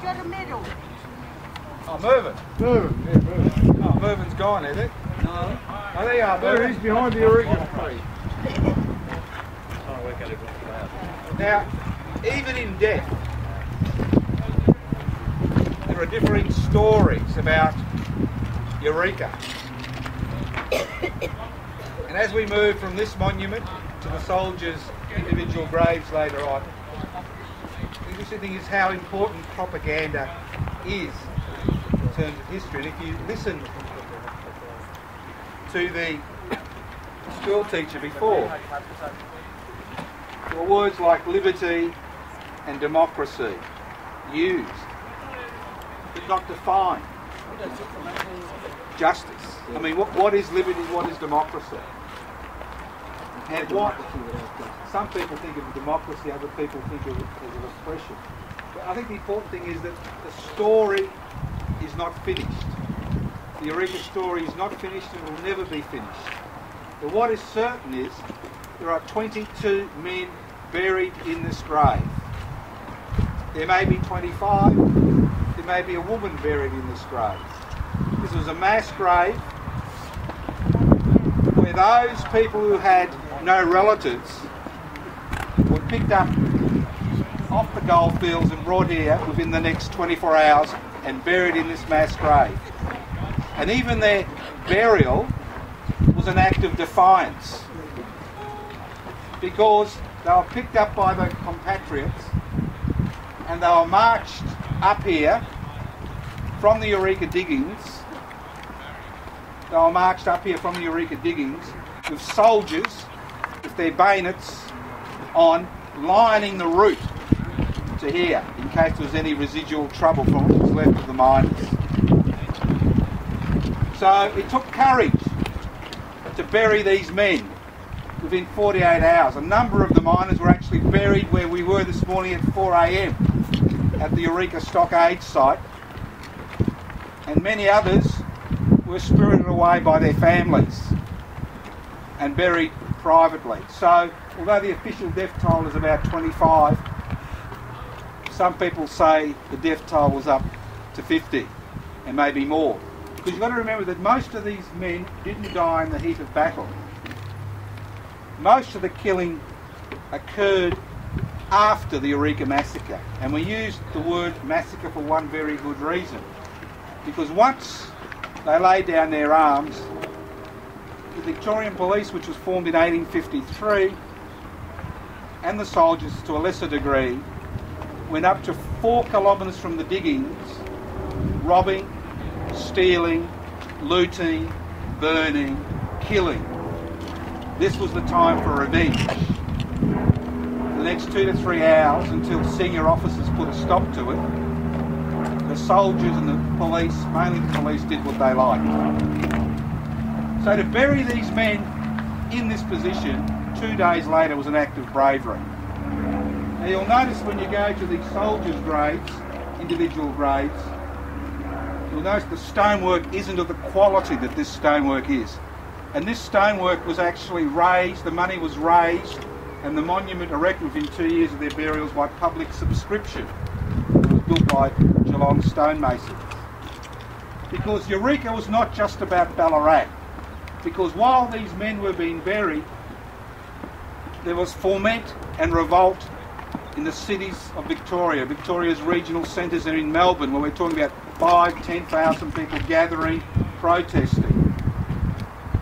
got a medal. Oh, Mervyn. Mervyn, yeah, Mervyn. Oh, Mervyn's gone, is it? No. Oh, there you are, There Mervyn. he's behind the Eureka tree. Now, even in death, there are differing stories about Eureka. And as we move from this monument to the soldiers' individual graves later on, the interesting thing is how important propaganda is in terms of history. And if you listen to the school teacher before, there were words like liberty and democracy used, but not defined. Justice. I mean, what is liberty? What is democracy? And what some people think of democracy, other people think of it as an expression. But I think the important thing is that the story is not finished. The Eureka story is not finished and will never be finished. But what is certain is there are 22 men buried in this grave. There may be 25, there may be a woman buried in this grave. This was a mass grave where those people who had no relatives were picked up off the goldfields and brought here within the next 24 hours and buried in this mass grave. And even their burial was an act of defiance, because they were picked up by the compatriots and they were marched up here from the Eureka Diggings. They were marched up here from the Eureka Diggings with soldiers with their bayonets on, lining the route to here in case there was any residual trouble from what was left of the miners. So it took courage to bury these men within 48 hours. A number of the miners were actually buried where we were this morning at 4 a.m. at the Eureka Stockade site, and many others were spirited away by their families and buried privately. So although the official death toll is about 25, some people say the death toll was up to 50 and maybe more. Because you've got to remember that most of these men didn't die in the heat of battle. Most of the killing occurred after the Eureka massacre. And we used the word massacre for one very good reason. Because once they laid down their arms, the Victorian Police, which was formed in 1853, and the soldiers to a lesser degree, went up to 4 kilometres from the diggings, robbing, stealing, looting, burning, killing. This was the time for revenge. For the next 2 to 3 hours, until senior officers put a stop to it, the soldiers and the police, mainly the police, did what they liked. So to bury these men in this position 2 days later was an act of bravery. Now you'll notice when you go to these soldiers' graves, individual graves, you'll notice the stonework isn't of the quality that this stonework is. And this stonework was actually raised, the money was raised, and the monument erected within 2 years of their burials by public subscription. It was built by Geelong stonemasons. Because Eureka was not just about Ballarat. Because while these men were being buried, there was foment and revolt in the cities of Victoria. Victoria's regional centres are in Melbourne, where we're talking about 5,000-10,000 people gathering, protesting.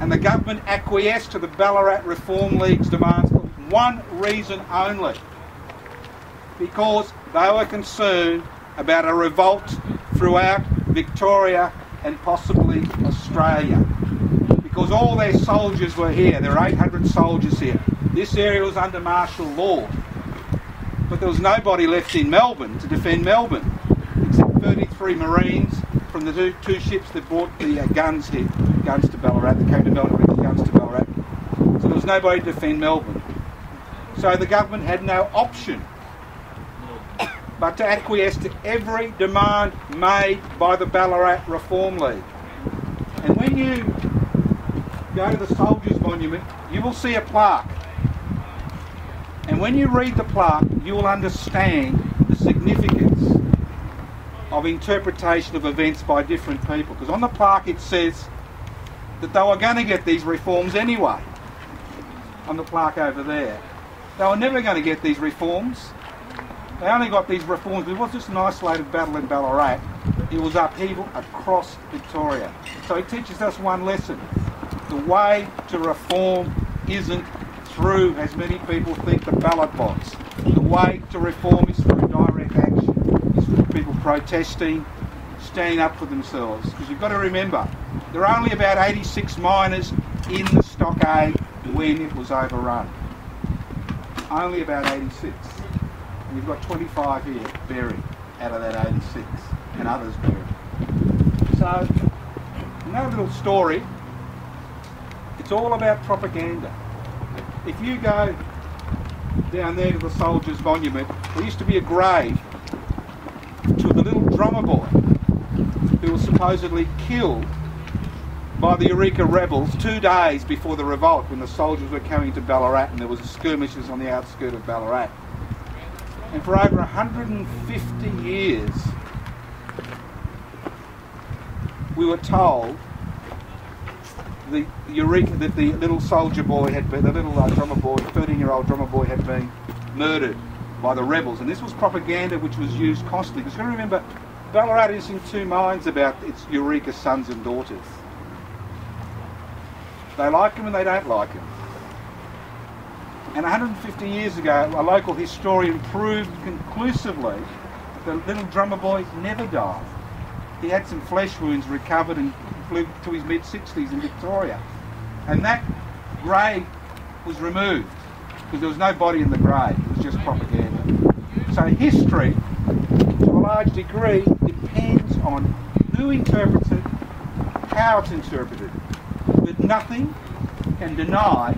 And the government acquiesced to the Ballarat Reform League's demands for one reason only. Because they were concerned about a revolt throughout Victoria and possibly Australia. Because all their soldiers were here. There were 800 soldiers here. This area was under martial law. But there was nobody left in Melbourne to defend Melbourne, except 33 Marines from the two ships that brought the guns here, guns to Ballarat, that came to Melbourne with guns to Ballarat. So there was nobody to defend Melbourne. So the government had no option but to acquiesce to every demand made by the Ballarat Reform League. And when you go to the Soldiers' Monument, you will see a plaque. And when you read the plaque, you will understand the significance interpretation of events by different people. Because on the plaque it says that they were going to get these reforms anyway. On the plaque over there. They were never going to get these reforms. They only got these reforms. It wasn't just an isolated battle in Ballarat. It was upheaval across Victoria. So it teaches us one lesson. The way to reform isn't through, as many people think, the ballot box. The way to reform is through direct action. It's through people protesting, standing up for themselves. Because you've got to remember, there are only about 86 miners in the stockade when it was overrun. Only about 86. And you've got 25 here buried out of that 86, and others buried. So, another little story. It's all about propaganda. If you go down there to the Soldiers' Monument, there used to be a grave to the little drummer boy who was supposedly killed by the Eureka rebels 2 days before the revolt, when the soldiers were coming to Ballarat and there was skirmishes on the outskirts of Ballarat. And for over 150 years we were told the Eureka, that the little soldier boy had been, the little drummer boy, 13-year-old drummer boy had been murdered by the rebels. And this was propaganda which was used constantly. Because you've got to remember, Ballarat is in two minds about its Eureka sons and daughters. They like him and they don't like him. And 150 years ago, a local historian proved conclusively that the little drummer boy never died. He had some flesh wounds, recovered, and flew to his mid-60s in Victoria. And that grave was removed because there was no body in the grave. It was just propaganda. So history, to a large degree, depends on who interprets it, how it's interpreted. But nothing can deny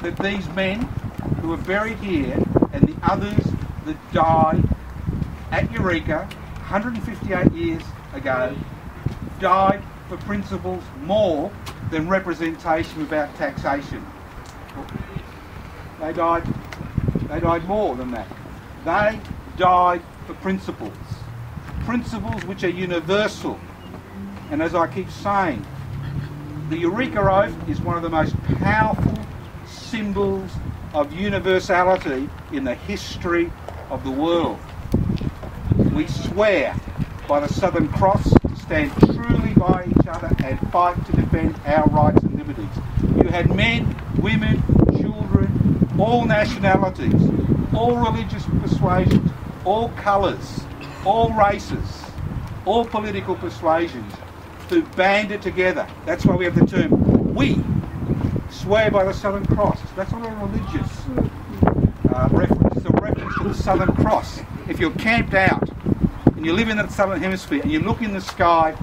that these men who are buried here and the others that died at Eureka 158 years ago died for principles more than representation without taxation. They died more than that. They died for principles. Principles which are universal. And as I keep saying, the Eureka Oath is one of the most powerful symbols of universality in the history of the world. We swear by the Southern Cross to stand truly by each other and fight to defend our rights and liberties. You had men, women, children, all nationalities, all religious persuasions, all colours, all races, all political persuasions who banded together. That's why we have the term we swear by the Southern Cross. That's not a religious reference. It's a reference to the Southern Cross. If you're camped out and you live in the Southern Hemisphere and you look in the sky,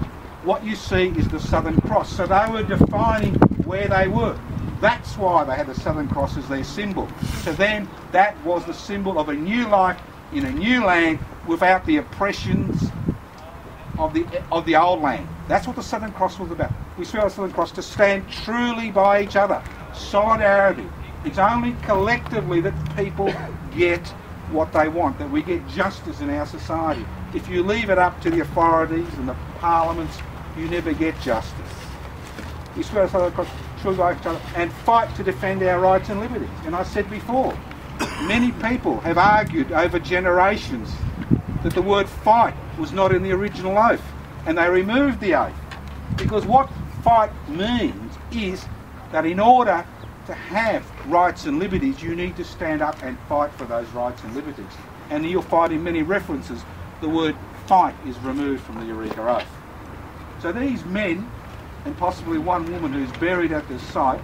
what you see is the Southern Cross. So they were defining where they were. That's why they had the Southern Cross as their symbol. To them, that was the symbol of a new life in a new land without the oppressions of the old land. That's what the Southern Cross was about. We swear on the Southern Cross to stand truly by each other. Solidarity. It's only collectively that people get what they want, that we get justice in our society. If you leave it up to the authorities and the parliaments, you never get justice. We swear on the Southern Cross truly by each other and fight to defend our rights and liberties. And I said before, many people have argued over generations that the word fight was not in the original oath, and they removed the oath. Because what fight means is that in order to have rights and liberties, you need to stand up and fight for those rights and liberties. And you'll find in many references the word fight is removed from the Eureka Oath. So these men, and possibly one woman who's buried at this site,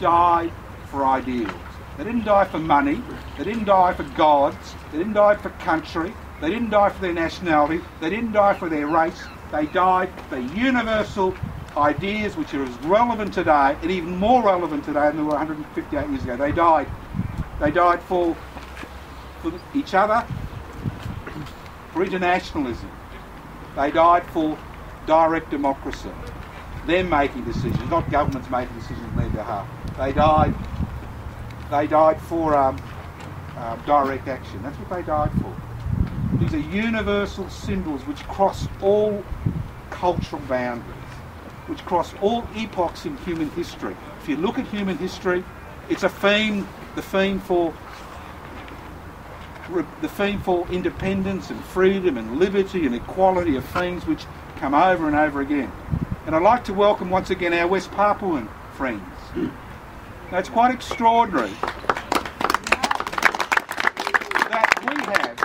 died for ideals. They didn't die for money, they didn't die for gods, they didn't die for country, they didn't die for their nationality, they didn't die for their race, they died for universal ideas which are as relevant today and even more relevant today than they were 158 years ago. They died for each other, for internationalism. They died for direct democracy. Them making decisions, not governments making decisions on their behalf. They died for direct action. That's what they died for. These are universal symbols which cross all cultural boundaries, which cross all epochs in human history. If you look at human history, it's a theme, the theme for independence and freedom and liberty and equality are themes which come over and over again. And I'd like to welcome once again our West Papuan friends. Now, it's quite extraordinary that we have,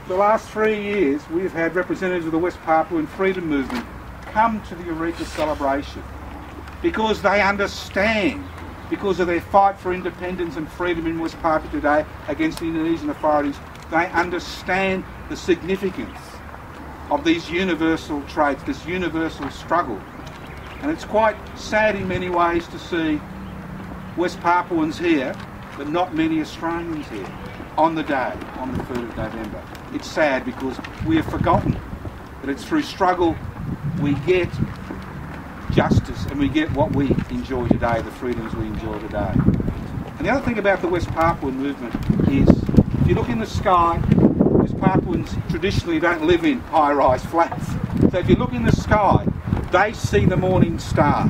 the last 3 years, we've had representatives of the West Papuan freedom movement come to the Eureka celebration because they understand, because of their fight for independence and freedom in West Papua today against the Indonesian authorities, they understand the significance of these universal traits, this universal struggle. And it's quite sad in many ways to see West Papuans here, but not many Australians here, on the day, on the 3rd of November. It's sad because we have forgotten that it's through struggle we get justice and we get what we enjoy today, the freedoms we enjoy today. And the other thing about the West Papuan movement is, if you look in the sky, West Papuans traditionally don't live in high-rise flats. So if you look in the sky, they see the morning star,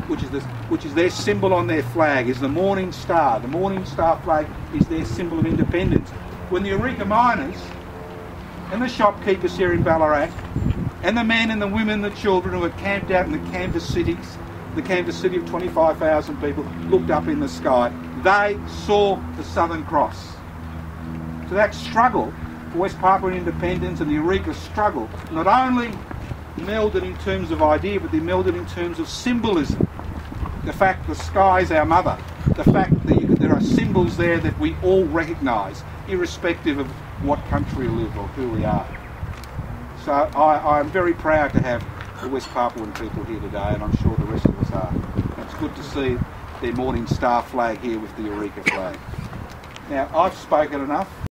which is their symbol on their flag, is the morning star. The morning star flag is their symbol of independence. When the Eureka miners and the shopkeepers here in Ballarat, and the men and the women, the children who are camped out in the canvas cities, the canvas city of 25,000 people, looked up in the sky, they saw the Southern Cross. So that struggle for West Papuan independence and the Eureka struggle not only melded in terms of idea, but they melded in terms of symbolism. The fact the sky is our mother, the fact that there are symbols there that we all recognise, irrespective of what country we live or who we are. So I'm very proud to have the West Papuan people here today, and I'm sure the rest of us are. It's good to see their Morning Star flag here with the Eureka flag. Now, I've spoken enough.